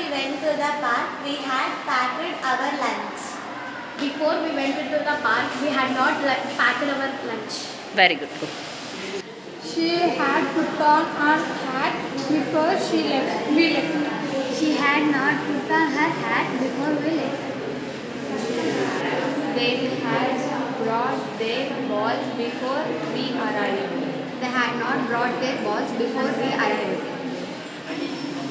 we went to the park, we had packed our lunch. Before we went into the park, we had not packed our lunch. Very good. Go. She had put on her hat before we left. She had not put on her hat before we left. They had brought their balls before we arrived. They had not brought their balls before we arrived.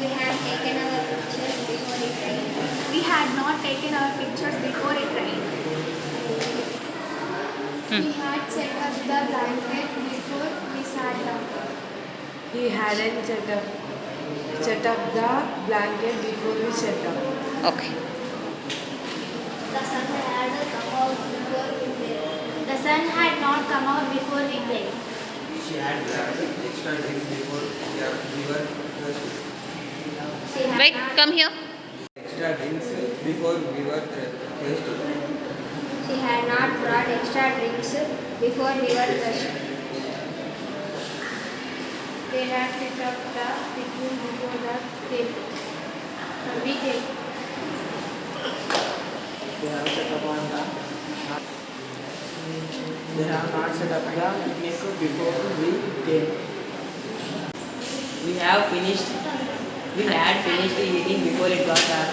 We had taken our pictures before it rained. We had not taken our pictures before it rained. We had set up the blanket before we sat down. He hadn't set up the blanket before we sat down. Okay. The sun had come out before we played. The sun had not come out before we played. She had grabbed extra drinks before we were thirsty. She had Wait, not, come here. Extra drinks before we were thirsty. She had not brought extra drinks before we were thirsty. They had set up the picnic before the table. We came. They have set up on the. They have not set up the picnic before we came. We had finished eating before it got dark.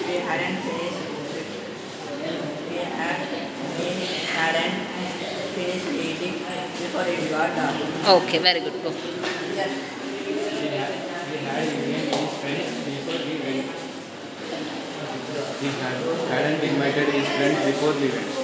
We hadn't finished. Hadn't finished eating before it got dark. Okay, very good. Go. We had invited his friends before we went. We hadn't invited his friends before we went.